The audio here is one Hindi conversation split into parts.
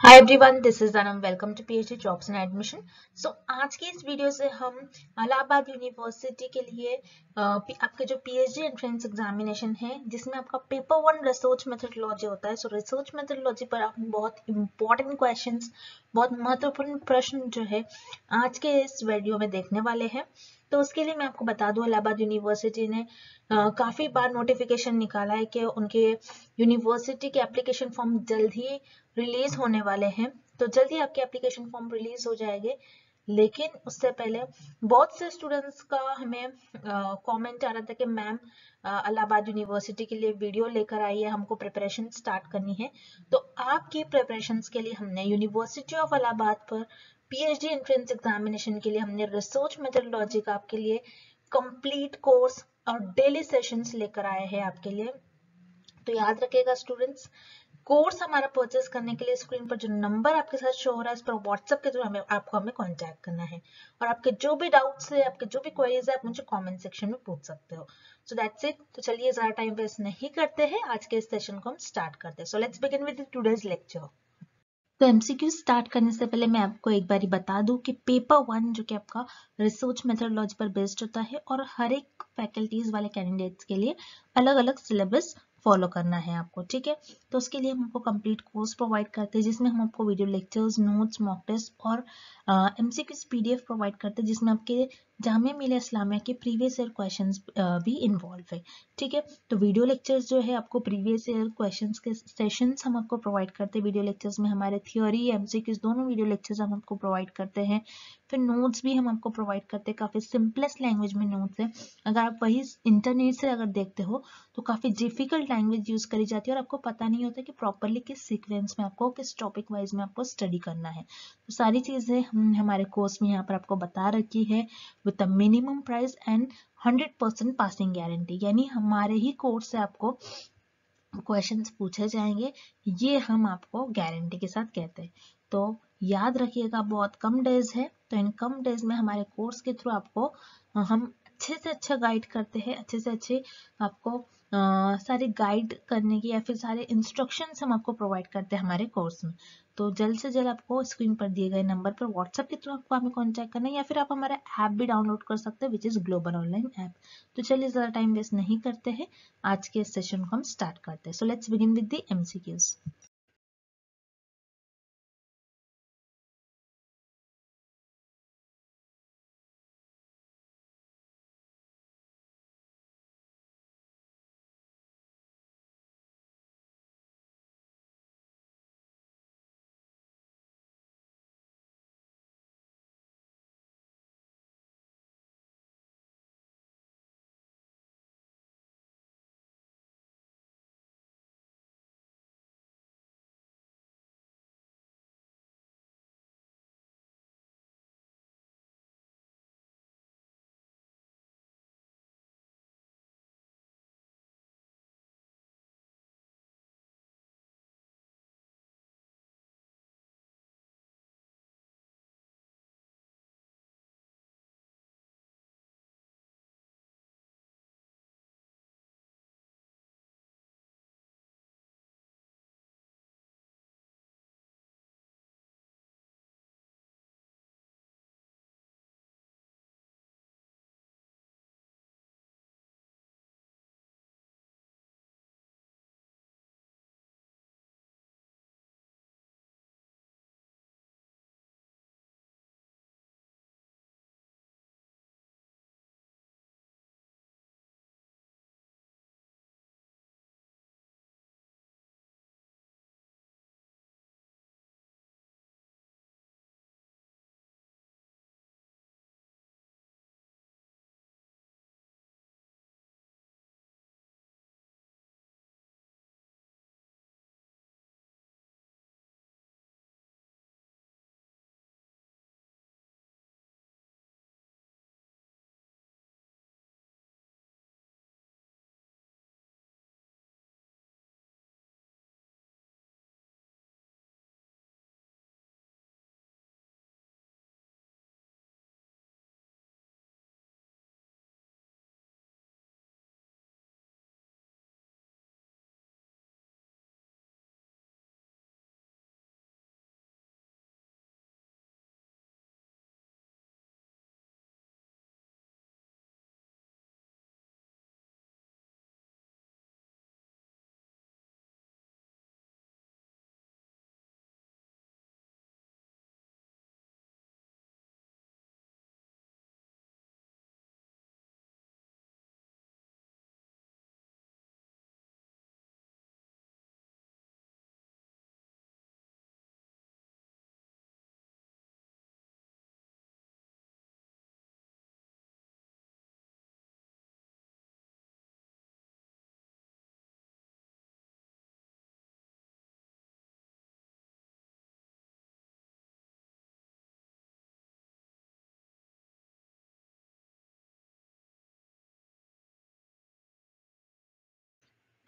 Hi everyone, this is Anam. Welcome to PhD jobs and admission. So आज की इस वीडियो से हम इलाहाबाद यूनिवर्सिटी के लिए आपके जो पीएचडी एंट्रेंस एग्जामिनेशन है जिसमें आपका पेपर वन रिसर्च मेथोडोलॉजी होता है। सो रिसर्च मेथोडोलॉजी पर आप बहुत इंपॉर्टेंट क्वेश्चंस, बहुत महत्वपूर्ण प्रश्न जो है आज के इस वीडियो में देखने वाले हैं। तो उसके लिए मैं आपको बता दूं, इलाहाबाद यूनिवर्सिटी ने काफी बार नोटिफिकेशन निकाला है कि उनके यूनिवर्सिटी के एप्लीकेशन फॉर्म जल्द ही रिलीज होने वाले हैं। तो जल्दी आपके एप्लीकेशन फॉर्म रिलीज हो जाएंगे, लेकिन उससे पहले बहुत से स्टूडेंट्स का हमें कमेंट आ रहा था कि मैम इलाहाबाद यूनिवर्सिटी के लिए वीडियो लेकर आई है, हमको प्रिपरेशन स्टार्ट करनी है। तो आपकी प्रिपरेशन के लिए हमने यूनिवर्सिटी ऑफ इलाहाबाद पर पीएचडी एंट्रेंस एग्जामिनेशन के लिए हमने रिसर्च मेथोडोलॉजी का आपके लिए कंप्लीट कोर्स और डेली सेशंस लेकर आए हैं आपके लिए। तो याद रखिएगा स्टूडेंट्स, कोर्स हमारा परचेस करने के लिए स्क्रीन पर जो नंबर आपके साथ शो हो रहा है, इस पर व्हाट्सएप के थ्रू हमें कांटेक्ट करना है। और आपके जो भी डाउट्स है, आपके जो भी क्वेरीज है, आप मुझे कमेंट सेक्शन में पूछ सकते हो। So that's it. तो चलिए ज्यादा टाइम वेस्ट नहीं करते हैं, आज के इस सेशन को हम स्टार्ट करते हैं। So let's begin with today's lecture. तो एमसीक्यू स्टार्ट करने से पहले मैं आपको एक बारी बता दूं कि पेपर वन जो कि आपका रिसर्च मेथोडोलॉजी पर बेस्ड होता है और हर एक फैकल्टीज वाले कैंडिडेट्स के लिए अलग अलग सिलेबस फॉलो करना है आपको, ठीक है। तो उसके लिए हम आपको कंप्लीट कोर्स प्रोवाइड करते हैं जिसमें हम आपको video lectures, notes, mock test और एमसीक्यूज पीडीएफ प्रोवाइड करते हैं जिसमें आपके जामिया मिलिया इस्लामिया के प्रीवियस ईयर क्वेश्चंस भी इन्वॉल्व है, ठीक है। तो वीडियो लेक्चर्स जो है आपको प्रीवियस ईयर क्वेश्चंस के सेशंस हम आपको प्रोवाइड करते हैं। वीडियो लेक्चर्स में हमारे थियोरी, एमसीक्यूज दोनों वीडियो लेक्चर्स हम आपको प्रोवाइड करते हैं। फिर नोट्स भी हम आपको प्रोवाइड करते हैं, काफी सिंपलेस्ट लैंग्वेज में नोट्स है। अगर आप वही इंटरनेट से अगर देखते हो तो काफी डिफिकल्ट लैंग्वेज यूज करी जाती है और आपको पता नहीं होता कि प्रॉपरली किस सीक्वेंस में आपको, किस टॉपिक वाइज में आपको स्टडी करना है। तो सारी चीजें हम हमारे कोर्स में यहाँ पर आपको बता रखी है with the minimum price and 100% passing guarantee. यानी हमारे ही कोर्स से आपको क्वेश्चंस पूछे जाएंगे, ये हम आपको गारंटी के साथ कहते हैं। तो याद रखिएगा, बहुत कम डेज है, तो इन कम डेज में हमारे कोर्स के थ्रू आपको हम अच्छे से अच्छा गाइड करते हैं, अच्छे से अच्छे आपको सारे गाइड करने की या फिर सारे इंस्ट्रक्शंस हम आपको प्रोवाइड करते हैं हमारे कोर्स में। तो जल्द से जल्द आपको स्क्रीन पर दिए गए नंबर पर व्हाट्सएप के थ्रू आपको हमें कॉन्टैक्ट करना है या फिर आप हमारा ऐप भी डाउनलोड कर सकते हैं which is global online app. तो चलिए ज़्यादा टाइम वेस्ट नहीं करते हैं, आज के सेशन को हम स्टार्ट करते हैं। So let's begin with the MCQs.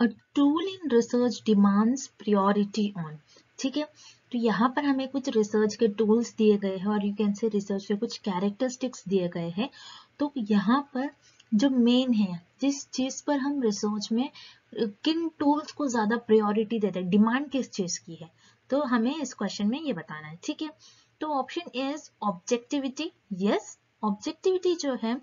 A tool in research demands priority on. ठीक है, तो यहाँ पर हमें कुछ रिसर्च के टूल्स दिए गए हैं और यू कैन से रिसर्च के कुछ कैरेक्टरिस्टिक्स दिए गए हैं। तो यहाँ पर जो मेन है, जिस चीज पर हम रिसर्च में किन टूल्स को ज्यादा प्रायोरिटी देते हैं, डिमांड किस चीज की है, तो हमें इस क्वेश्चन में ये बताना है। ठीक है, तो option is objectivity. Yes, objectivity जो है,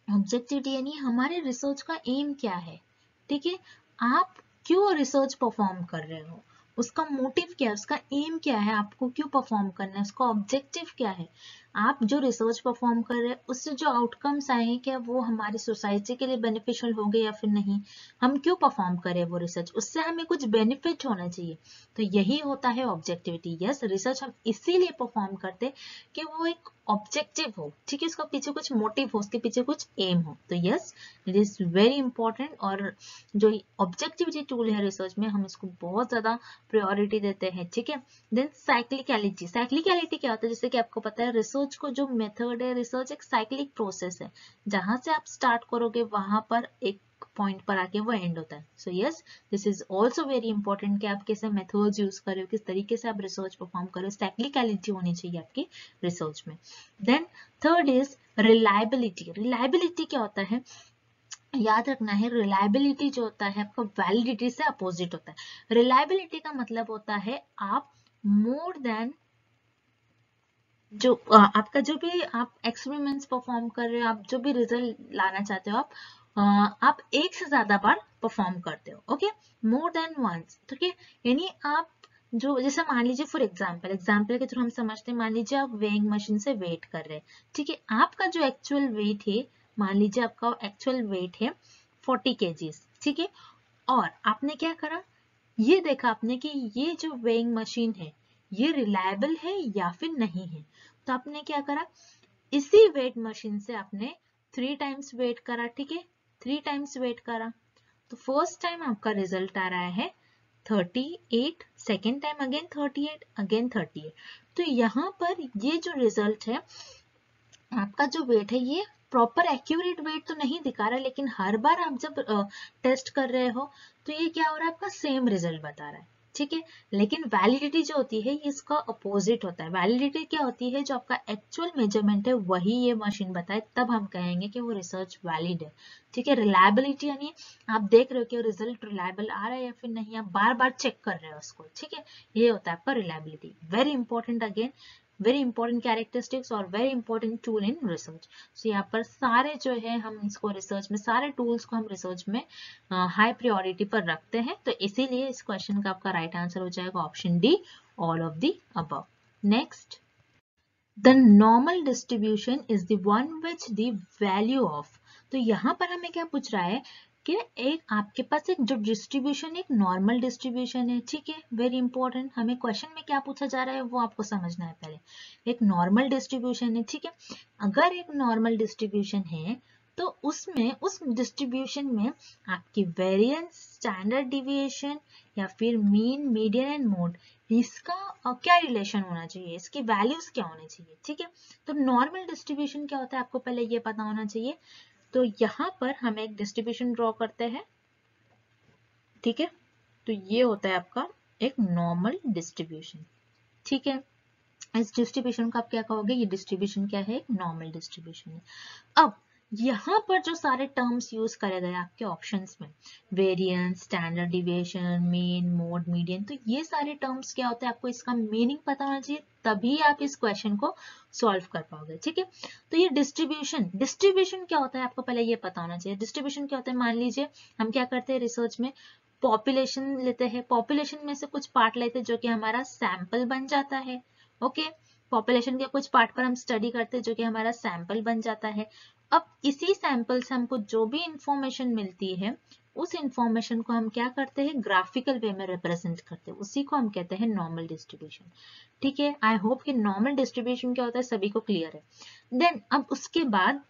ऑब्जेक्टिविटी यानी हमारे रिसर्च का एम क्या है। ठीक है, आप क्यों रिसर्च परफॉर्म कर रहे हो, उसका मोटिव क्या है, उसका एम क्या है, आपको क्यों परफॉर्म करना है, उसका ऑब्जेक्टिव क्या है। आप जो रिसर्च परफॉर्म कर रहे हैं उससे जो आउटकम्स आए हैं, क्या वो हमारी सोसाइटी के लिए बेनिफिशियल होंगे या फिर नहीं, हम क्यों परफॉर्म करें वो रिसर्च, उससे हमें कुछ बेनिफिट होना चाहिए। तो यही होता है ऑब्जेक्टिविटी। यस, रिसर्च हम इसीलिए परफॉर्म करते कि वो एक ऑब्जेक्टिव हो, ठीक है, उसका पीछे कुछ मोटिव हो, उसके पीछे कुछ एम हो। तो yes, it is very important. और जो ऑब्जेक्टिविटी टूल है रिसर्च में, हम इसको बहुत ज्यादा प्रायोरिटी देते हैं। ठीक है, देन साइक्लिकलिटी। साइक्लिकलिटी क्या होता है, जैसे कि आपको पता है रिसर्च को जो मेथड है, रिसर्च एक साइक्लिक प्रोसेस है, जहां से आप स्टार्ट करोगे वहां पर एक पॉइंट पर आके वो एंड होता है। So yes, this is also very important कि आप कैसे मेथड्स यूज कर रहे हो, किस तरीके से आप रिसर्च परफॉर्म कर रहे हो, साइक्लिकलिटी होनी चाहिए आपकी रिसर्च में। Then third is reliability. Reliability क्या होता है, याद रखना है, रिलायबिलिटी जो होता है आपका वैलिडिटी से अपोजिट होता है। रिलायबिलिटी का मतलब होता है आप मोर देन जो आपका जो भी आप एक्सपेरिमेंट्स परफॉर्म कर रहे हो, आप जो भी रिजल्ट लाना चाहते हो, आप एक से ज्यादा बार परफॉर्म करते हो। Okay, more than once. ठीक है, यानी आप जो, जैसे मान लीजिए फॉर एग्जाम्पल के थ्रू हम समझते हैं, मान लीजिए आप वेइंग मशीन से वेट कर रहे हैं। ठीक है, आपका जो एक्चुअल वेट है, मान लीजिए आपका एक्चुअल वेट है 40 kgs। ठीक है, और आपने क्या करा, ये देखा आपने कि ये जो वेइंग मशीन है ये रिलायबल है या फिर नहीं है। तो आपने क्या करा, इसी वेट मशीन से आपने 3 टाइम्स वेट करा। ठीक है, 3 टाइम्स वेट करा, तो फर्स्ट टाइम आपका रिजल्ट आ रहा है 38, सेकेंड टाइम अगेन 38, अगेन 38। तो यहाँ पर ये जो रिजल्ट है, आपका जो वेट है ये प्रॉपर एक्यूरेट वेट तो नहीं दिखा रहा है, लेकिन हर बार आप जब टेस्ट कर रहे हो तो ये क्या हो रहा है, आपका सेम रिजल्ट बता रहा है। ठीक है, लेकिन वैलिडिटी जो होती है ये इसका अपोजिट होता है। वैलिडिटी क्या होती है, जो आपका एक्चुअल मेजरमेंट है वही ये मशीन बताए, तब हम कहेंगे कि वो रिसर्च वैलिड है। ठीक है, रिलायबिलिटी यानी आप देख रहे हो कि रिजल्ट रिलायबल आ रहा है या फिर नहीं, आप बार बार चेक कर रहे हो उसको। ठीक है, ये होता है आपका reliability. Very important, again very important characteristics और very important tool in research. So यहाँ पर सारे जो है हम इसको रिसर्च में, सारे टूल्स को हम रिसर्च में हाई प्रायोरिटी पर रखते हैं। तो इसीलिए इस क्वेश्चन का आपका राइट आंसर हो जाएगा option D, all of the above. Next, the normal distribution is the one which the value of. तो यहाँ पर हमें क्या पूछ रहा है कि एक आपके पास एक जो डिस्ट्रीब्यूशन, एक नॉर्मल डिस्ट्रीब्यूशन है। ठीक है, वेरी इंपॉर्टेंट, हमें क्वेश्चन में क्या पूछा जा रहा है वो आपको समझना है पहले। एक नॉर्मल डिस्ट्रीब्यूशन है। ठीक है, अगर एक नॉर्मल डिस्ट्रीब्यूशन है तो उसमें, उस डिस्ट्रीब्यूशन में आपकी वेरिएंस, स्टैंडर्ड डिविएशन या फिर मीन, मीडियन एंड मोड, इसका क्या रिलेशन होना चाहिए, इसकी वैल्यूज क्या होनी चाहिए। ठीक है, तो नॉर्मल डिस्ट्रीब्यूशन क्या होता है आपको पहले ये पता होना चाहिए। तो यहाँ पर हम एक डिस्ट्रीब्यूशन ड्रॉ करते हैं। ठीक है, तो ये होता है आपका एक नॉर्मल डिस्ट्रीब्यूशन। ठीक है, इस डिस्ट्रीब्यूशन को आप क्या कहोगे, ये डिस्ट्रीब्यूशन क्या है, एक नॉर्मल डिस्ट्रीब्यूशन है। अब यहाँ पर जो सारे टर्म्स यूज करे गए आपके ऑप्शंस में, variance, standard deviation, mean, mode, median, तो ये सारे टर्म्स क्या होते हैं, आपको इसका मीनिंग पता होना चाहिए, तभी आप इस क्वेश्चन को सॉल्व कर पाओगे। ठीक है, तो ये डिस्ट्रीब्यूशन, डिस्ट्रीब्यूशन क्या होता है आपको पहले ये पता होना चाहिए। डिस्ट्रीब्यूशन क्या होता है, मान लीजिए हम क्या करते हैं रिसर्च में, पॉपुलेशन लेते हैं, पॉपुलेशन में से कुछ पार्ट लेते हैं जो कि हमारा सैंपल बन जाता है। ओके, पॉपुलेशन के कुछ पार्ट पर हम स्टडी करते हैं जो कि हमारा सैंपल बन जाता है। अब इसी सैंपल से हमको जो भी इंफॉर्मेशन मिलती है, उस इंफॉर्मेशन को हम क्या करते हैं, ग्राफिकल वे में रिप्रेजेंट करते हैं, उसी को हम कहते हैं नॉर्मल डिस्ट्रीब्यूशन। ठीक है, आई होप कि नॉर्मल डिस्ट्रीब्यूशन क्या होता है सभी को क्लियर है। देन अब उसके बाद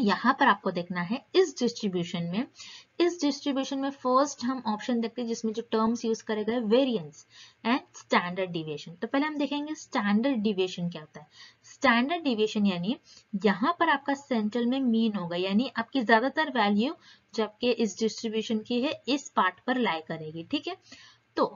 यहाँ पर आपको देखना है इस डिस्ट्रीब्यूशन में फर्स्ट हम ऑप्शन देखते हैं जिसमें जो टर्म्स यूज करे गए, वेरिएंस एंड स्टैंडर्ड डिविएशन। तो पहले हम देखेंगे स्टैंडर्ड डिविएशन क्या होता है। स्टैंडर्ड डिविएशन यानी यहाँ पर आपका सेंट्रल में मीन होगा, यानी आपकी ज्यादातर वैल्यू जो आपके इस डिस्ट्रीब्यूशन की है इस पार्ट पर लाई करेगी। ठीक है, तो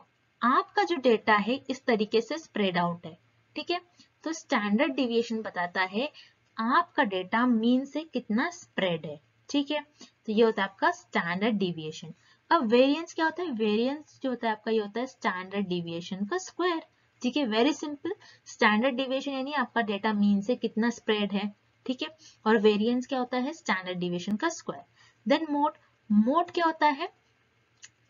आपका जो डेटा है इस तरीके से स्प्रेड आउट है। ठीक है, तो स्टैंडर्ड डिविएशन बताता है आपका डेटा मीन से कितना स्प्रेड है। ठीक है, तो ये होता है आपका स्टैंडर्ड डिविएशन। अब वेरिएंस क्या होता है? वेरिएंस जो होता है आपका ये होता है स्टैंडर्ड डिविएशन का स्क्वायर। ठीक है, वेरी सिंपल। स्टैंडर्ड डिविएशन यानी आपका डेटा मीन से कितना स्प्रेड है। ठीक है, और वेरिएंस क्या होता है? स्टैंडर्ड डिविएशन का स्क्वायर। देन मोड, मोड क्या होता है?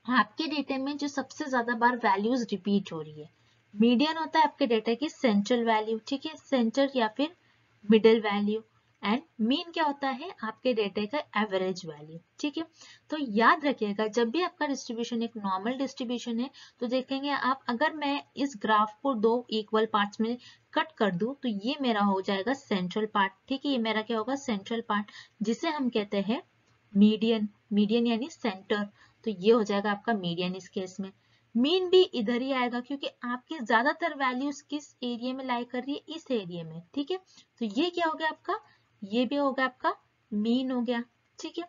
आपके डेटा में जो सबसे ज्यादा बार वैल्यूज रिपीट हो रही है। मीडियन होता है आपके डेटा की सेंट्रल वैल्यू। ठीक है, सेंटर या फिर मिडिल वैल्यू। एंड मीन क्या होता है? आपके डेटा का एवरेज वैल्यू। ठीक है, तो याद रखिएगा जब भी आपका डिस्ट्रीब्यूशन एक नॉर्मल डिस्ट्रीब्यूशन है तो देखेंगे आप, अगर मैं इस ग्राफ को दो इक्वल पार्ट्स में कट कर दूं तो ये मेरा हो जाएगा सेंट्रल पार्ट। ठीक है, ये मेरा क्या होगा? सेंट्रल पार्ट, जिसे हम कहते हैं मीडियन। मीडियन यानी सेंटर, तो ये हो जाएगा आपका मीडियन इस केस में। मीन भी इधर ही आएगा क्योंकि आपकी ज्यादातर वैल्यूज किस एरिया में लाई कर रही है? इस एरिया में। ठीक है, तो ये क्या हो गया आपका? ये भी हो गया आपका मीन हो गया। ठीक है,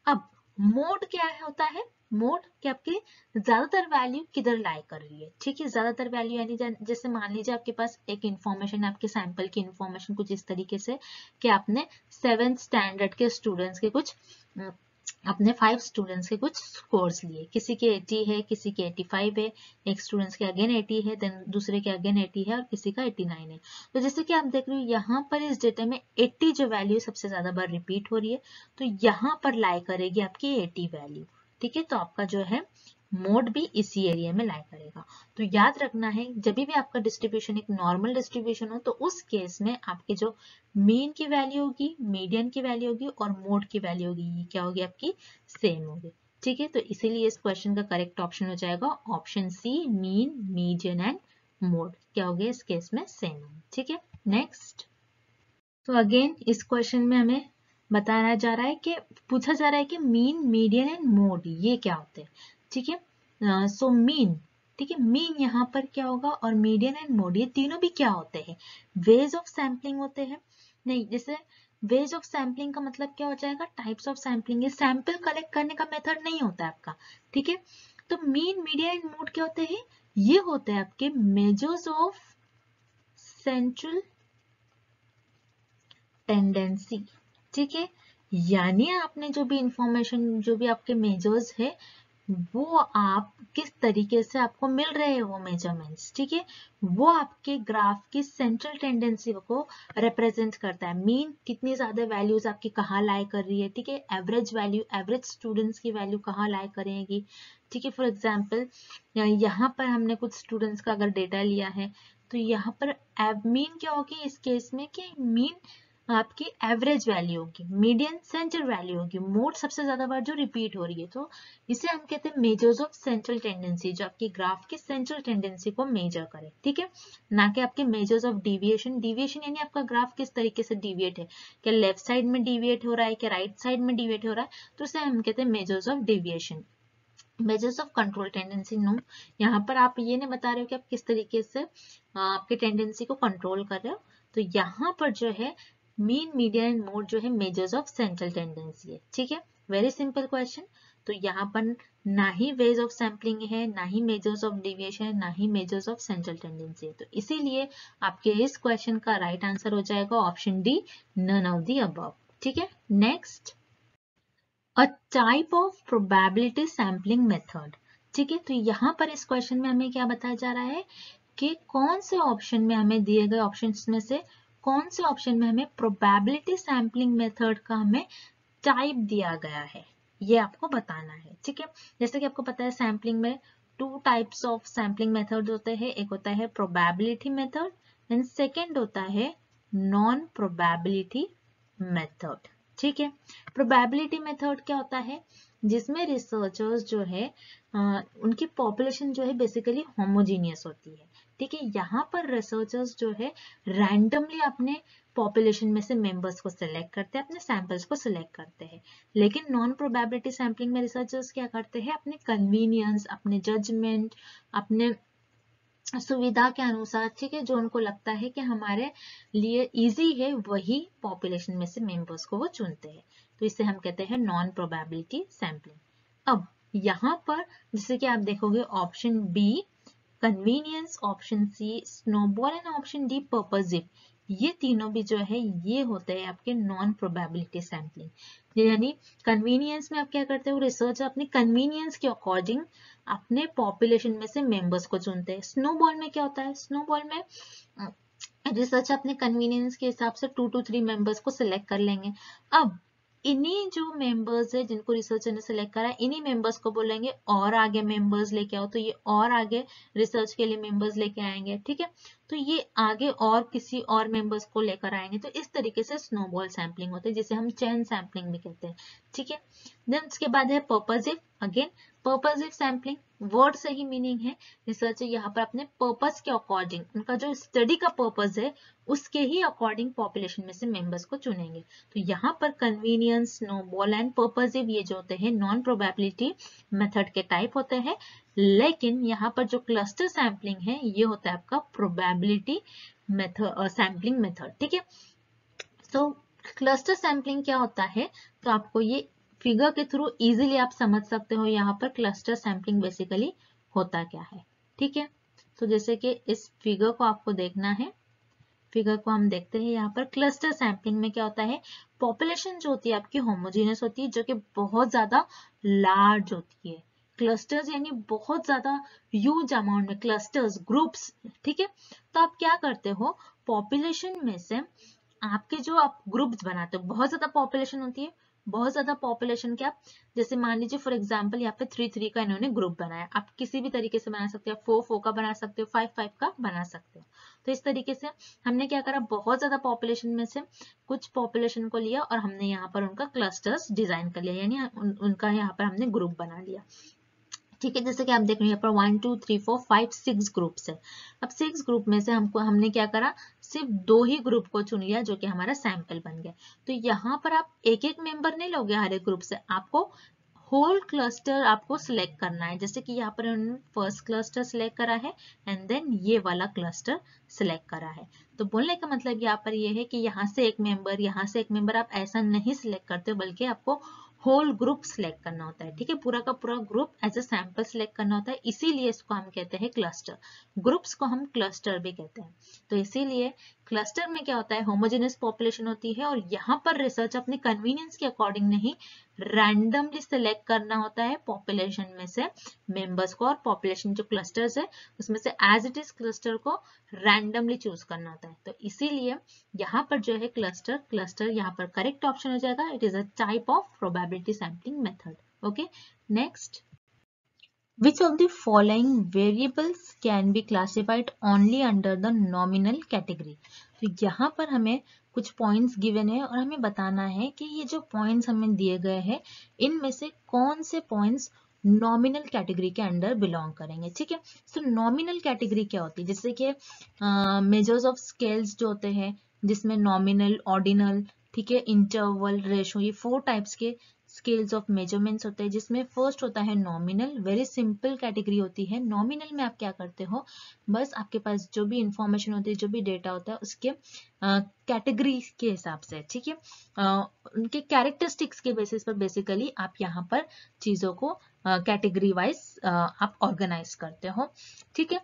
अब मोड क्या होता है? मोड कि आपकी ज्यादातर वैल्यू किधर लाई कर रही है। ठीक है, ज्यादातर वैल्यू यानी जैसे मान लीजिए आपके पास एक इंफॉर्मेशन, आपके सैंपल की इंफॉर्मेशन कुछ इस तरीके से कि आपने 7th स्टैंडर्ड के स्टूडेंट्स के कुछ अपने 5 स्टूडेंट्स के कुछ स्कोर्स लिए, किसी के 80 है, किसी के 85 है, एक स्टूडेंट्स के अगेन 80 है, देन दूसरे के अगेन 80 है और किसी का 89 है। तो जैसे कि आप देख रहे हो यहाँ पर इस डेटा में 80 जो वैल्यू सबसे ज्यादा बार रिपीट हो रही है, तो यहाँ पर लाई करेगी आपकी 80 वैल्यू। ठीक है, तो आपका जो है मोड भी इसी एरिया में लाई करेगा। तो याद रखना है जब भी आपका डिस्ट्रीब्यूशन एक नॉर्मल डिस्ट्रीब्यूशन हो तो उस केस में आपकी जो मीन की वैल्यू होगी, मीडियन की वैल्यू होगी और मोड की वैल्यू होगी, ये क्या होगी आपकी? सेम होगी। ठीक है, तो इसीलिए इस क्वेश्चन का करेक्ट ऑप्शन हो जाएगा option C, mean, median and mode क्या हो गया इस केस में? सेम। ठीक है, नेक्स्ट। तो अगेन इस क्वेश्चन में हमें बताया जा रहा है कि पूछा जा रहा है कि मीन, मीडियन एंड मोड ये क्या होते हैं। ठीक है, सो मीन, ठीक है, मीन यहाँ पर क्या होगा और मीडियन एंड मोड ये तीनों भी क्या होते हैं? वेज ऑफ सैम्पलिंग होते हैं। नहीं, जैसे वेज ऑफ सैम्पलिंग का मतलब क्या हो जाएगा? Types of sampling. ये सैंपल कलेक्ट करने का मेथड नहीं होता है आपका। ठीक है, तो मीन, मीडियन एंड मोड क्या होते हैं? ये होते हैं आपके मेजर्स ऑफ सेंट्रल टेंडेंसी। ठीक है, यानी आपने जो भी इंफॉर्मेशन, जो भी आपके मेजर्स है वो आप किस तरीके से आपको मिल रहे हैं वो मेजरमेंट्स। ठीक है, वो आपके ग्राफ की सेंट्रल टेंडेंसी को रिप्रेजेंट करता है। मीन कितनी ज्यादा वैल्यूज आपकी कहाँ लाई कर रही है। ठीक है, एवरेज वैल्यू, एवरेज स्टूडेंट्स की वैल्यू कहाँ लाई करेगी। ठीक है, फॉर एग्जाम्पल यहाँ पर हमने कुछ स्टूडेंट्स का अगर डेटा लिया है तो यहाँ पर मीन क्या होगी इस केस में कि मीन आपकी एवरेज वैल्यू होगी, मीडियन सेंट्रल वैल्यू होगी, मोड सबसे ज्यादा बार जो रिपीट हो रही है। तो इसे हम कहते हैं मेजर्स ऑफ सेंट्रल टेंडेंसी, जो आपकी ग्राफ की सेंट्रल टेंडेंसी को मेजर करे। ठीक है, ना कि आपके मेजर्स ऑफ डिविएशन। डिविएशन यानी आपका ग्राफ किस तरीके से डिविएट है, क्या लेफ्ट साइड में डिविएट हो रहा है, क्या राइट साइड में डिविएट हो रहा है, तो उसे हम कहते हैं measures of deviation. Measures of control tendency no, यहाँ पर आप ये नहीं बता रहे हो कि आप किस तरीके से आपकी टेंडेंसी को कंट्रोल कर रहे हो। तो यहाँ पर जो है मीन, मीडियन एंड मोड जो है मेजर्स ऑफ सेंट्रल टेंडेंसी है। ठीक है, वेरी सिंपल क्वेश्चन। तो यहाँ पर ना ही वेज ऑफ सैम्पलिंग है, ना ही मेजर्स ऑफ डिविएशन है, ना ही मेजर्स ऑफ सेंट्रल टेंडेंसी है। तो इसीलिए आपके इस क्वेश्चन का राइट आंसर हो जाएगा option D, none of the above. ठीक है, next. A type of probability sampling method. ठीक है, तो यहाँ पर इस क्वेश्चन में हमें क्या बताया जा रहा है कि कौन से ऑप्शन में हमें दिए गए ऑप्शंस में से कौन से ऑप्शन में हमें प्रोबेबिलिटी सैम्पलिंग मेथड का हमें टाइप दिया गया है, ये आपको बताना है। ठीक है, जैसे कि आपको पता है सैम्पलिंग में 2 टाइप्स ऑफ सैम्पलिंग मेथड होते हैं। एक होता है प्रोबेबिलिटी मेथड एंड सेकेंड होता है नॉन प्रोबेबिलिटी मेथड। ठीक है, प्रोबेबिलिटी मेथड क्या होता है? जिसमें रिसर्चर्स जो है उनकी पॉपुलेशन जो है बेसिकली होमोजीनियस होती है। ठीक है, यहाँ पर रिसर्चर्स जो है रैंडमली अपने पॉपुलेशन में से मेंबर्स को सिलेक्ट करते हैं, अपने सैंपल्स को सिलेक्ट करते हैं। लेकिन नॉन प्रोबेबिलिटी सैम्पलिंग में रिसर्चर्स क्या करते हैं? अपने कन्वीनियंस, अपने जजमेंट, अपने सुविधा के अनुसार, ठीक है, जो उनको लगता है कि हमारे लिए इजी है, वही पॉपुलेशन में से मेंबर्स को वो चुनते हैं। तो इसे हम कहते हैं नॉन प्रोबेबिलिटी सैम्पलिंग। अब यहाँ पर जैसे कि आप देखोगे option B convenience, option C snowball and option D purposive, ये तीनों भी जो है ये होते हैं आपके नॉन प्रोबेबिलिटी सैम्पलिंग। यानी कन्वीनियंस में आप क्या करते हो, रिसर्च अपनी कन्वीनियंस के अकॉर्डिंग अपने पॉपुलेशन में से मेंबर्स को चुनते हैं। स्नोबॉल में क्या होता है, स्नोबॉल में रिसर्च अपने कन्वीनियंस के हिसाब से 2 to 3 मेंबर्स को सिलेक्ट कर लेंगे। अब इन्हीं जो मेंबर्स है जिनको रिसर्चर ने सिलेक्ट करा, इन्हीं मेंबर्स को बोलेंगे और आगे मेंबर्स लेके आओ, तो ये और आगे रिसर्च के लिए मेंबर्स लेके आएंगे, ठीक है। तो ये आगे और किसी और मेंबर्स को लेकर आएंगे। तो इस तरीके से स्नोबॉल सैम्पलिंग होती है, जिसे हम चेन सैम्पलिंग भी कहते हैं, ठीक है। देन उसके बाद है purposive. Again purposive sampling, word से ही मीनिंग है, रिसर्चर यहाँ पर अपने पर्पस के अकॉर्डिंग, उनका जो स्टडी का पर्पस है उसके ही अकॉर्डिंग पॉपुलेशन में से मेंबर्स को चुनेंगे। तो यहाँ पर कन्वीनियंस, स्नोबॉल एंड पर्पसिव ये जो होते हैं नॉन प्रोबेबिलिटी मेथड के टाइप होते हैं। लेकिन यहाँ पर जो क्लस्टर सैम्पलिंग है ये होता है आपका प्रोबेबिलिटी मेथड, सैम्पलिंग मेथड, ठीक है। तो क्लस्टर सैम्पलिंग क्या होता है, तो आपको ये फिगर के थ्रू इजीली आप समझ सकते हो यहाँ पर क्लस्टर सैम्पलिंग बेसिकली होता क्या है, ठीक है। तो जैसे कि इस फिगर को आपको देखना है, फिगर को हम देखते हैं। यहाँ पर क्लस्टर सैम्पलिंग में क्या होता है, पॉपुलेशन जो होती है आपकी होमोजेनियस होती है, जो कि बहुत ज्यादा लार्ज होती है। क्लस्टर्स यानी बहुत ज्यादा ह्यूज अमाउंट में, क्लस्टर्स ग्रुप्स, ठीक है। तो आप क्या करते हो, पॉपुलेशन में से आपके जो आप ग्रुप्स बनाते हो, बहुत ज्यादा पॉपुलेशन होती है, बहुत ज्यादा पॉपुलेशन क्या, जैसे मान लीजिए फॉर एग्जांपल यहाँ पे 3-3 का इन्होंने ग्रुप बनाया, आप किसी भी तरीके से बना सकते हो, 4-4 का बना सकते हो, 5-5 का बना सकते हो। तो इस तरीके से हमने क्या करा, बहुत ज्यादा पॉपुलेशन में से कुछ पॉपुलेशन को लिया और हमने यहाँ पर उनका क्लस्टर्स डिजाइन कर लिया, यानी उनका यहाँ पर हमने ग्रुप बना लिया, ठीक है। जैसे कि आप देख रहे हैं यहाँ पर 1 2 3 4 5 6 ग्रुप्स है। अब 6 ग्रुप में से हमने क्या करा, सिर्फ 2 ही ग्रुप को चुन लिया, जो कि हमारा सैंपल बन गया। तो यहाँ पर आप एक एक मेंबर नहीं लोगे हर एक ग्रुप से, आपको होल क्लस्टर आपको सिलेक्ट करना है। जैसे कि यहाँ पर उन्होंने फर्स्ट क्लस्टर सिलेक्ट करा है एंड देन ये वाला क्लस्टर सिलेक्ट करा है। तो बोलने का मतलब यहाँ पर ये है कि यहाँ से एक मेंबर, यहाँ से एक मेंबर आप ऐसा नहीं सिलेक्ट करते हो, बल्कि आपको होल ग्रुप सिलेक्ट करना होता है, ठीक है। पूरा का पूरा group as a sample select करना होता है, इसीलिए इसको हम कहते हैं क्लस्टर। ग्रुप्स को हम क्लस्टर भी कहते हैं। तो इसीलिए क्लस्टर में क्या होता है, होमोजेनियस पॉपुलेशन होती है, और यहाँ पर रिसर्च अपने कन्वीनियंस के अकॉर्डिंग नहीं, रैंडमली सिलेक्ट करना होता है पॉपुलेशन में से मेंबर्स को, और पॉपुलेशन जो क्लस्टर्स है उसमें से एज इट इज क्लस्टर को रैंडमली चूज करना होता है। तो इसीलिए यहाँ पर जो है क्लस्टर यहाँ पर करेक्ट ऑप्शन हो जाएगा। It is a type of probability sampling method. Okay, next, which of the following variables can be classified only under the nominal category? तो यहाँ पर हमें कुछ पॉइंट्स गिवन है और हमें बताना है कि ये जो पॉइंट्स हमें दिए गए हैं इनमें से कौन से पॉइंट्स नॉमिनल कैटेगरी के अंडर बिलोंग करेंगे, ठीक है। सो नॉमिनल कैटेगरी क्या होती है, जैसे कि मेजर्स ऑफ स्केल्स जो होते हैं, जिसमें नॉमिनल, ऑर्डिनल, ठीक है, इंटरवल, रेशो, ये 4 टाइप्स के स्केल्स ऑफ मेजरमेंट्स होते हैं, जिसमें फर्स्ट होता है नॉमिनल। वेरी सिंपल कैटेगरी होती है। नॉमिनल में आप क्या करते हो, बस आपके पास जो भी इंफॉर्मेशन होती है, जो भी डेटा होता है, उसके कैटेगरी के हिसाब से, ठीक है, उनके कैरेक्टरिस्टिक्स के बेसिस पर बेसिकली आप यहाँ पर चीजों को कैटेगरी वाइज आप ऑर्गेनाइज करते हो, ठीक है,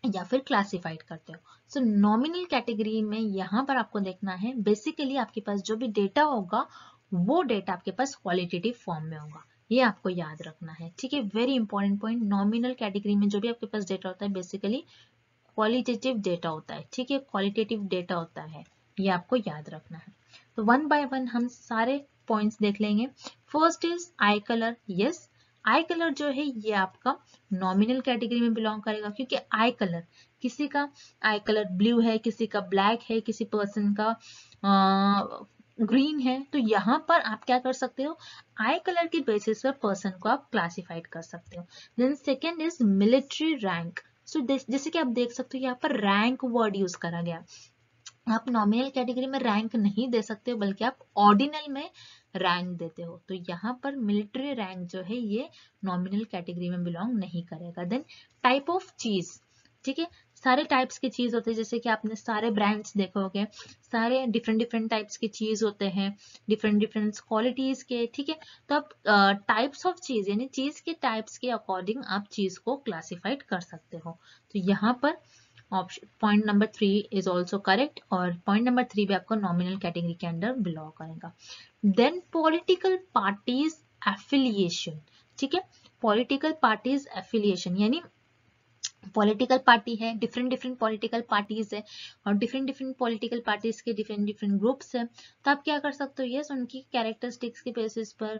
या फिर क्लासिफाइड करते हो। सो नॉमिनल कैटेगरी में यहाँ पर आपको देखना है, बेसिकली आपके पास जो भी डेटा होगा वो डेटा आपके पास क्वालिटेटिव फॉर्म में होगा, ये आपको याद रखना है, ठीक है। Very important point, nominal category में जो भी आपके पास डेटा होता है बेसिकली क्वालिटेटिव डेटा होता है, ठीक है, क्वालिटेटिव डेटा होता है, ये आपको याद रखना है। तो 1 by 1 हम सारे पॉइंट्स देख लेंगे। First is I colour. Yes, I colour जो है ये आपका नॉमिनल कैटेगरी में बिलोंग करेगा, क्योंकि आई कलर, किसी का आई कलर ब्लू है, किसी का ब्लैक है, किसी पर्सन का ग्रीन है, तो यहाँ पर आप क्या कर सकते हो, आई कलर की बेसिस पर पर्सन को आप क्लासिफाइड कर सकते हो। Then second is military rank. So जैसे कि आप देख सकते हो यहाँ पर रैंक वर्ड यूज करा गया। आप नॉमिनल कैटेगरी में रैंक नहीं दे सकते हो, बल्कि आप ऑर्डिनल में रैंक देते हो। तो यहाँ पर मिलिट्री रैंक जो है ये नॉमिनल कैटेगरी में बिलोंग नहीं करेगा। देन टाइप ऑफ चीज, ठीक है। सारे टाइप्स की चीज होते हैं, जैसे कि आपने सारे ब्रांड्स देखोगे, सारे डिफरेंट डिफरेंट टाइप्स की चीज होते हैं, डिफरेंट डिफरेंट क्वालिटीज के, ठीक है। तो आप टाइप्स ऑफ चीज यानी चीज के टाइप्स के अकॉर्डिंग आप चीज को क्लासिफाइड कर सकते हो। तो यहाँ पर option point number 3 is also correct, और पॉइंट नंबर 3 भी आपको नॉमिनल कैटेगरी के अंडर बिलोंग करेगा। देन पॉलिटिकल पार्टीज एफिलिएशन, ठीक है। पॉलिटिकल पार्टीज एफिलिएशन यानी पॉलिटिकल पार्टी है, डिफरेंट डिफरेंट पॉलिटिकल पार्टीज है, और डिफरेंट डिफरेंट पॉलिटिकल पार्टीज के डिफरेंट डिफरेंट ग्रुप्स है। तो आप क्या कर सकते हो, यस उनकी कैरेक्टरिस्टिक्स के बेसिस पर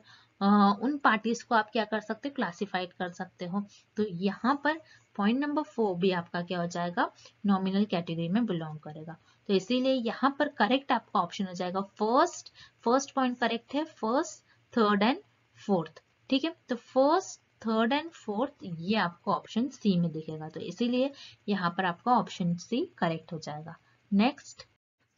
उन पार्टीज को आप क्या कर सकते हो, क्लासिफाइड कर सकते हो। तो यहाँ पर पॉइंट नंबर 4 भी आपका क्या हो जाएगा, नॉमिनल कैटेगरी में बिलोंग करेगा। तो इसीलिए यहाँ पर करेक्ट आपका ऑप्शन हो जाएगा फर्स्ट पॉइंट करेक्ट है, फर्स्ट, थर्ड एंड फोर्थ, ठीक है। तो फर्स्ट, थर्ड एंड फोर्थ ये आपको ऑप्शन सी में दिखेगा, तो इसीलिए यहाँ पर आपका ऑप्शन सी करेक्ट हो जाएगा। नेक्स्ट,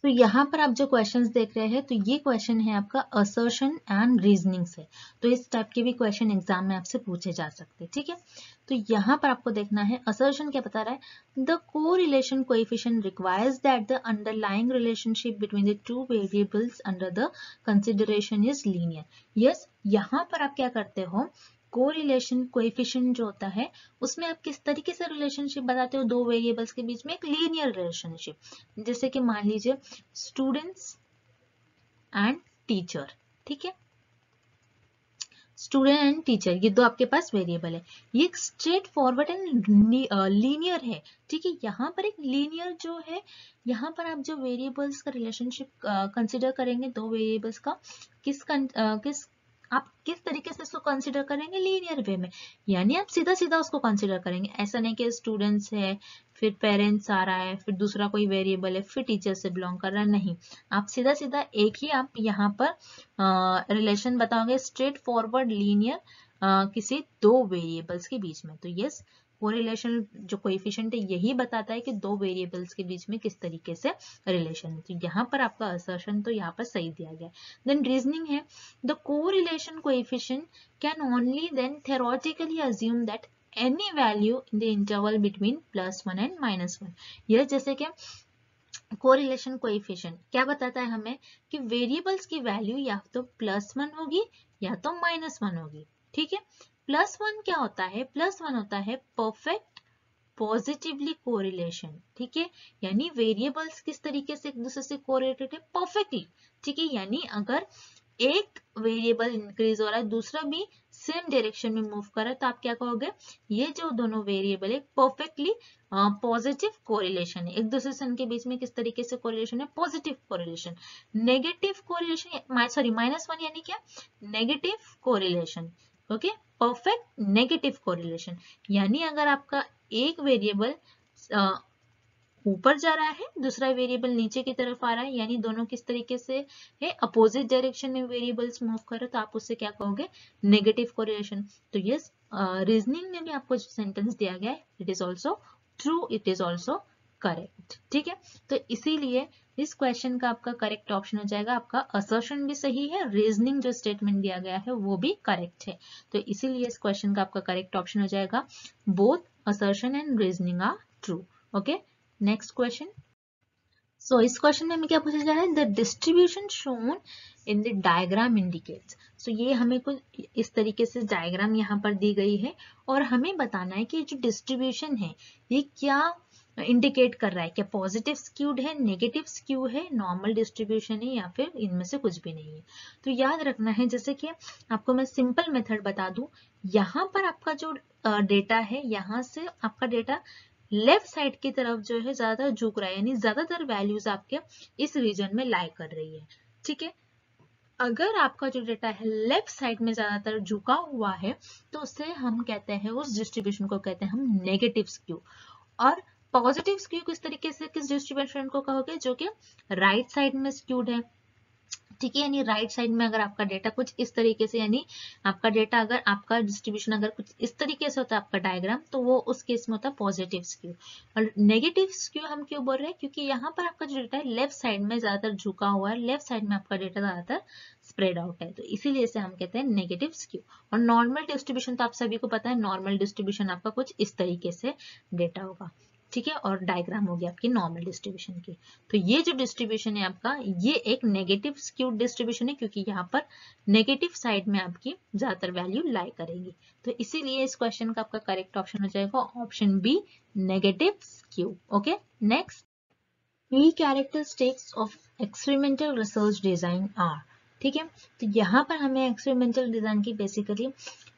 तो यहाँ पर आप जो क्वेश्चंस देख रहे हैं, तो ये क्वेश्चन है आपका असर्शन एंड रीजनिंग से। तो इस टाइप के भी क्वेश्चन एग्जाम में आपसे पूछे जा सकते हैं, ठीक है। तो यहाँ पर आपको देखना है असर्शन क्या बता रहा है, the correlation coefficient requires that the underlying relationship between the two variables under the consideration is linear. Yes, यहाँ पर आप क्या करते हो, कोरिलेशन कोएफिशिएंट जो होता है उसमें आप किस तरीके से रिलेशनशिप बताते हो, दो वेरिएबल्स के बीच में एक लीनियर रिलेशनशिप। जैसे कि मान लीजिए स्टूडेंट्स एंड टीचर, ठीक है, स्टूडेंट एंड टीचर ये दो आपके पास वेरिएबल है, ये एक स्ट्रेट फॉरवर्ड एंड लीनियर है, ठीक है। यहाँ पर एक लीनियर जो है, यहाँ पर आप जो वेरिएबल्स का रिलेशनशिप कंसिडर करेंगे, दो वेरिएबल्स का किस आप किस तरीके से उसको कंसिडर करेंगे, लीनियर वे में, यानी आप सीधा सीधा उसको कंसिडर करेंगे। ऐसा नहीं कि स्टूडेंट्स है, फिर पेरेंट्स आ रहा है, फिर दूसरा कोई वेरिएबल है, फिर टीचर से बिलोंग कर रहा है, नहीं, आप सीधा सीधा एक ही आप यहाँ पर रिलेशन बताओगे, स्ट्रेट फॉरवर्ड लीनियर किसी दो वेरिएबल्स के बीच में। तो यस, कोरिलेशन जो कोएफिशिएंट है यही बताता है कि दो वेरिएबल्स के बीच में किस तरीके से रिलेशन है। तो यहाँ पर आपका असर्शन तो यहाँ पर सही दिया गया है। देन रीजनिंग है, the correlation coefficient can only then theoretically assume that any value in the interval between +1 and -1। यह जैसे कि कोरिलेशन कोएफिशिएंट क्या बताता है हमें कि वेरिएबल्स की वैल्यू या तो +1 होगी या तो -1 होगी, ठीक है। +1 क्या होता है, +1 होता है परफेक्ट पॉजिटिवली कोरिलेशन, ठीक है, यानी वेरिएबल्स किस तरीके से एक दूसरे से कोरिलेटेड है, परफेक्टली, ठीक है। यानी अगर एक वेरिएबल इंक्रीज हो रहा है, दूसरा भी सेम डायरेक्शन में मूव कर रहा है, तो आप क्या कहोगे, ये जो दोनों वेरिएबल है पॉजिटिव कोरिलेशन है, एक दूसरे से उनके बीच में किस तरीके से कोरिलेशन है, positive correlation. Negative correlation sorry -1 यानी क्या, negative correlation, okay, perfect negative correlation, यानी अगर आपका एक वेरिएबल ऊपर जा रहा है, दूसरा वेरिएबल नीचे की तरफ आ रहा है, यानी दोनों किस तरीके से है, अपोजिट डायरेक्शन में वेरिएबल्स मूव कर रहे, तो आप उससे क्या कहोगे, नेगेटिव कोरिलेशन। तो यस, रीजनिंग में भी आपको जो सेंटेंस दिया गया है, it is also true, it is also correct, ठीक है। तो इसीलिए इस क्वेश्चन का आपका करेक्ट ऑप्शन हो जाएगा, आपका असर्शन भी सही है, रीजनिंग जो स्टेटमेंट दिया गया है वो भी करेक्ट है। तो इसीलिए इस क्वेश्चन का आपका करेक्ट ऑप्शन हो जाएगा, both assertion and reasoning are true. Okay, next question. So इस क्वेश्चन में हमें क्या पूछा जा रहा है, the distribution shown in the diagram indicates. So ये हमें कुछ इस तरीके से डायग्राम यहाँ पर दी गई है, और हमें बताना है कि जो डिस्ट्रीब्यूशन है ये क्या इंडिकेट कर रहा है, क्या पॉजिटिव स्क्यूड है, नेगेटिव स्क्यू है, नॉर्मल डिस्ट्रीब्यूशन है, या फिर इनमें से कुछ भी नहीं है। तो याद रखना है, जैसे कि आपको मैं सिंपल मेथड बता दूं, यहाँ पर आपका जो डेटा है, यहाँ से आपका डेटा लेफ्ट साइड की तरफ जो है ज्यादातर झुक रहा है, यानी ज्यादातर वैल्यूज आपके इस रीजन में लाई कर रही है, ठीक है। अगर आपका जो डेटा है लेफ्ट साइड में ज्यादातर झुका हुआ है, तो उसे हम कहते हैं, उस डिस्ट्रीब्यूशन को कहते हैं हम नेगेटिव स्क्यू। और पॉजिटिव स्क्यू किस तरीके से, किस डिस्ट्रीब्यूशन को कहोगे, जो कि राइट साइड में स्क्यूड है, ठीक है। यानी राइट साइड में अगर आपका डेटा कुछ इस तरीके से, यानी आपका डेटा अगर आपका डिस्ट्रीब्यूशन अगर कुछ इस तरीके से होता है आपका डायग्राम, तो वो उस केस में होता है पॉजिटिव स्क्यू। और नेगेटिव स्क्यू हम क्यों बोल रहे हैं, क्योंकि यहाँ पर आपका जो डेटा है लेफ्ट साइड में ज्यादातर झुका हुआ है, लेफ्ट साइड में आपका डेटा ज्यादातर स्प्रेड आउट है, तो इसीलिए इसे हम कहते हैं नेगेटिव स्क्यू। और नॉर्मल डिस्ट्रीब्यूशन तो आप सभी को पता है, नॉर्मल डिस्ट्रीब्यूशन आपका कुछ इस तरीके से डेटा होगा, ठीक है, और डायग्राम हो गया आपकी नॉर्मल डिस्ट्रीब्यूशन की। तो ये जो डिस्ट्रीब्यूशन है आपका, ये एक नेगेटिव स्क्यूड डिस्ट्रीब्यूशन है, क्योंकि यहाँ पर नेगेटिव साइड में आपकी ज्यादातर वैल्यू लाई करेगी। तो इसीलिए इस क्वेश्चन का आपका करेक्ट ऑप्शन हो जाएगा option B, negative skew. Okay, next, key characteristics of experimental research design are. ठीक है, तो यहाँ पर हमें एक्सपेरिमेंटल डिजाइन की बेसिकली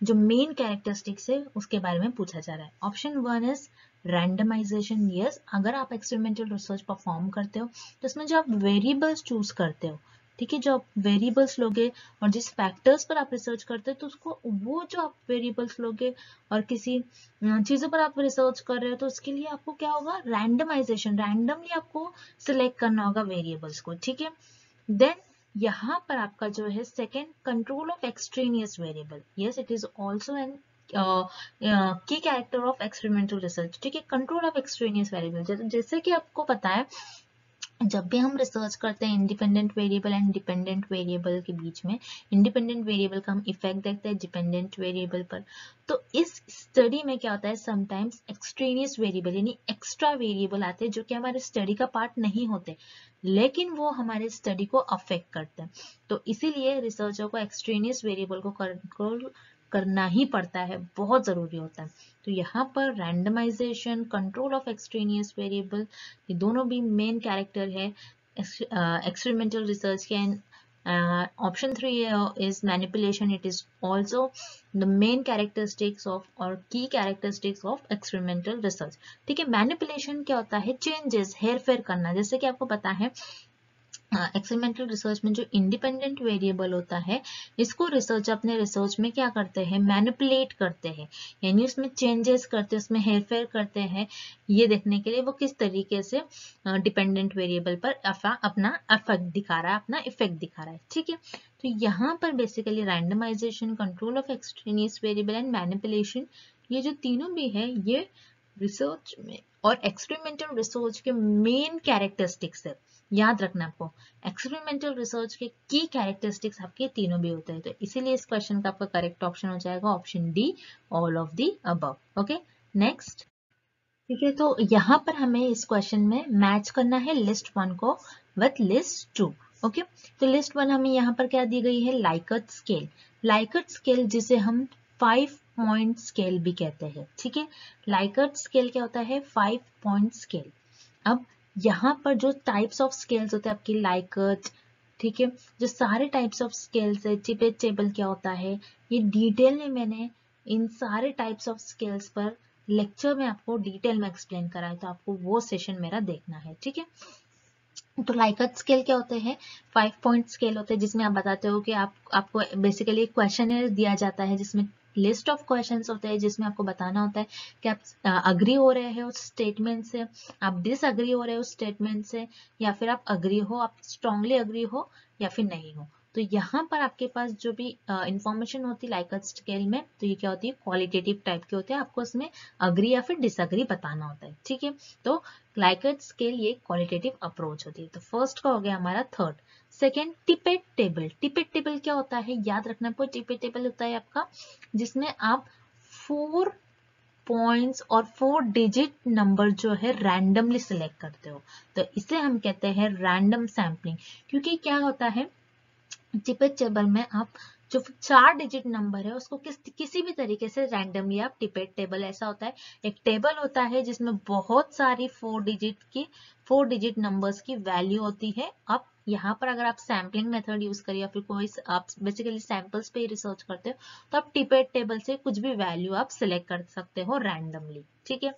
जो मेन कैरेक्टरिस्टिक्स है उसके बारे में पूछा जा रहा है। Option 1 is randomisation. यस, अगर आप एक्सपेरिमेंटल रिसर्च परफॉर्म करते हो तो उसमें जो आप वेरिएबल्स चूज करते हो, ठीक है, जो आप वेरिएबल्स लोगे और जिस फैक्टर्स पर आप रिसर्च करते हो, तो उसको वो जो आप वेरिएबल्स लोगे और किसी चीजों पर आप रिसर्च कर रहे हो, तो उसके लिए आपको क्या होगा, रैंडमाइजेशन, रैंडमली आपको सिलेक्ट करना होगा वेरिएबल्स को। ठीक है, देन यहाँ पर आपका जो है second, control of extraneous variable. Yes, it is also an की कैरेक्टर ऑफ एक्सपेरिमेंटल रिसर्च। ठीक है, कंट्रोल ऑफ एक्सट्रेनियस वेरिएबल, जैसे कि आपको पता है जब भी हम रिसर्च करते हैं independent variable and dependent variable के बीच में, इंडिपेंडेंट वेरिएबल का हम इफेक्ट देखते हैं डिपेंडेंट वेरिएबल पर। तो इस स्टडी में क्या होता है, समटाइम्स एक्सट्रेनियस वेरिएबल यानी एक्स्ट्रा वेरिएबल आते हैं जो कि हमारे स्टडी का पार्ट नहीं होते, लेकिन वो हमारे स्टडी को अफेक्ट करते हैं। तो इसीलिए रिसर्चर को एक्सट्रेनियस वेरिएबल को कंट्रोल करना ही पड़ता है, बहुत जरूरी होता है। तो यहाँ पर randomization, control of extraneous variable, ये दोनों भी मेन कैरेक्टर है एक्सपेरिमेंटल रिसर्च के। And option 3 is manipulation. It is also the main characteristics of or key characteristics of experimental research. ठीक है, मैनिपुलेशन क्या होता है, चेंजेस, हेर फेर करना। जैसे कि आपको पता है एक्सपेरिमेंटल रिसर्च में जो इंडिपेंडेंट वेरिएबल होता है, इसको रिसर्च अपने रिसर्च में क्या करते हैं, मैनिपुलेट करते हैं, यानी उसमें चेंजेस करते हैं, उसमें हेरफेर करते हैं, ये देखने के लिए वो किस तरीके से डिपेंडेंट वेरिएबल पर अपना इफेक्ट दिखा रहा है, अपना इफेक्ट दिखा रहा है। ठीक है, तो यहाँ पर basically randomization, control of extraneous variable and manipulation, ये जो तीनों भी है, ये रिसर्च में और एक्सपेरिमेंटल रिसर्च के मेन कैरेक्टरिस्टिक्स है। याद रखना आपको, एक्सपेरिमेंटल रिसर्च के की कैरेक्टरिस्टिक्स आपके तीनों भी होते हैं। तो इसीलिए इस क्वेश्चन का आपका करेक्ट ऑप्शन हो जाएगा option D, all of the above. Okay, next. ठीक है, तो यहाँ पर हमें इस क्वेश्चन में मैच करना है लिस्ट 1 को विथ लिस्ट 2। ओके, तो लिस्ट 1 हमें यहाँ पर क्या दी गई है, लाइकर्ट स्केल। लाइकर्ट स्केल जिसे हम 5 पॉइंट स्केल भी कहते हैं। ठीक है, लाइकर्ट स्केल क्या होता है, 5 पॉइंट स्केल। अब यहाँ पर जो टाइप्स ऑफ स्केल्स होते हैं आपकी लाइकर्ट, ठीक है, जो सारे टाइप्स ऑफ स्केल्स है, टिपेट टेबल क्या होता है, ये डिटेल में मैंने इन सारे टाइप्स ऑफ स्केल्स पर लेक्चर में आपको डिटेल में एक्सप्लेन करा है, तो आपको वो सेशन मेरा देखना है। ठीक है, तो लाइकर्ट स्केल क्या होते हैं, 5 पॉइंट स्केल होते हैं, जिसमें आप बताते हो कि आपको बेसिकली एक क्वेश्चन दिया जाता है जिसमें लिस्ट ऑफ क्वेश्चंस होते हैं, जिसमें आपको बताना होता है कि आप अग्री हो रहे हैं उस स्टेटमेंट से, आप डिसअग्री हो रहे हो उस स्टेटमेंट से, या फिर आप अग्री हो, आप स्ट्रांगली अग्री हो या फिर नहीं हो। तो यहाँ पर आपके पास जो भी इंफॉर्मेशन होती है लाइकर्ट स्केल में, तो ये क्या होती है, क्वालिटेटिव टाइप के होते हैं, आपको उसमें अग्री या फिर डिसअग्री बताना होता है। ठीक है, तो लाइकर्ट स्केल ये क्वालिटेटिव अप्रोच होती है। तो फर्स्ट का हो गया हमारा third. Second, Tippett table. Tippett table क्या होता है, याद रखना आपको, टिपेट टेबल होता है आपका जिसमें आप 4 पॉइंट्स और 4 डिजिट नंबर जो है रैंडमली सिलेक्ट करते हो, तो इसे हम कहते हैं रैंडम सैम्पलिंग। क्योंकि क्या होता है, टिपेट टेबल में आप जो 4 डिजिट नंबर है उसको किसी भी तरीके से रैंडमली आप टिपेट टेबल, ऐसा होता है एक टेबल होता है जिसमें बहुत सारी 4 डिजिट नंबर्स की वैल्यू होती है। अब यहाँ पर अगर आप सैम्पलिंग मेथड यूज करिए या फिर कोई आप बेसिकली सैंपल्स पे ही रिसर्च करते हो, तो आप टिपेट टेबल से कुछ भी वैल्यू आप सिलेक्ट कर सकते हो रैंडमली। ठीक है,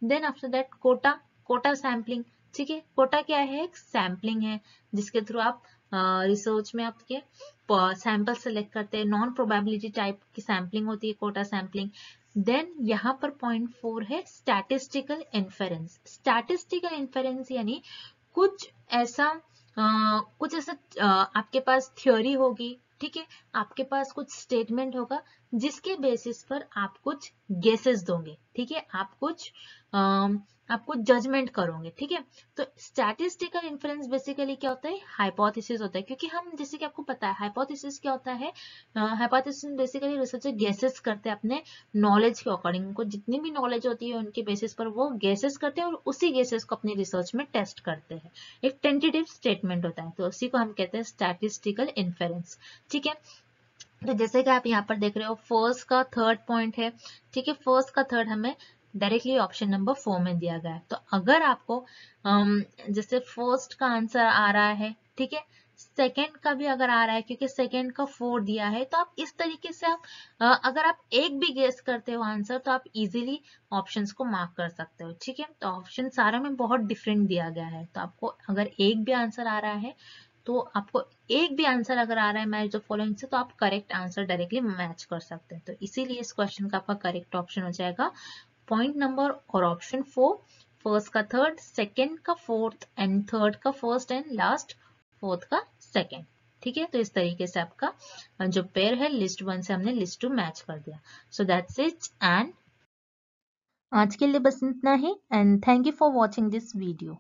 then after that quota sampling. ठीक है, कोटा क्या है, एक सैम्पलिंग है जिसके थ्रू आप रिसर्च में आपके सैंपल सेलेक्ट करते हैं, नॉन प्रोबेबिलिटी टाइप की सैम्पलिंग होती है कोटा सैम्पलिंग। देन यहाँ पर पॉइंट 4 है स्टैटिस्टिकल इन्फेरेंस। स्टैटिस्टिकल इन्फेरेंस यानी कुछ ऐसा आपके पास थ्योरी होगी, ठीक है, आपके पास कुछ स्टेटमेंट होगा जिसके बेसिस पर आप कुछ गेसेस दोगे। ठीक है, आप कुछ आपको जजमेंट करोगे, ठीक है। तो स्टैटिस्टिकल इन्फ्रेंस बेसिकली क्या होता है, हाइपोथेसिस होता है, क्योंकि हम जैसे कि आपको पता है हाइपोथेसिस क्या होता है, हाइपोथेसिस बेसिकली रिसर्चर गेसेस करते हैं अपने नॉलेज के अकॉर्डिंग, उनको जितनी भी नॉलेज होती है उनके बेसिस पर वो गेसेस करते हैं और उसी गेसेस को अपनी रिसर्च में टेस्ट करते हैं। एक टेंटेटिव स्टेटमेंट होता है, तो उसी को हम कहते हैं स्टैटिस्टिकल इन्फेरेंस, ठीक है। तो जैसे कि आप यहाँ पर देख रहे हो फर्स्ट का थर्ड पॉइंट है, ठीक है, फर्स्ट का थर्ड हमें डायरेक्टली ऑप्शन नंबर 4 में दिया गया है। तो अगर आपको जैसे फर्स्ट का आंसर आ रहा है, ठीक है, सेकंड का भी अगर आ रहा है क्योंकि सेकंड का 4 दिया है, तो आप इस तरीके से आप अगर आप एक भी गेस करते हो आंसर तो आप इजीली ऑप्शंस को मार्क कर सकते हो, ठीक है। तो ऑप्शन सारा में बहुत डिफरेंट दिया गया है, तो आपको अगर एक भी आंसर आ रहा है तो आपको एक भी आंसर अगर आ रहा है मैच द फॉलोइंग से, तो आप करेक्ट आंसर डायरेक्टली मैच कर सकते हैं। तो इसीलिए इस क्वेश्चन का आपका करेक्ट ऑप्शन हो जाएगा पॉइंट नंबर और ऑप्शन 4, फर्स्ट का थर्ड, सेकंड का फोर्थ एंड थर्ड का फर्स्ट एंड लास्ट फोर्थ का सेकंड, ठीक है। तो इस तरीके से आपका जो पेयर है लिस्ट 1 से हमने लिस्ट 2 मैच कर दिया। सो दैट्स इट, एंड आज के लिए बस इतना ही, and thank you for watching this video.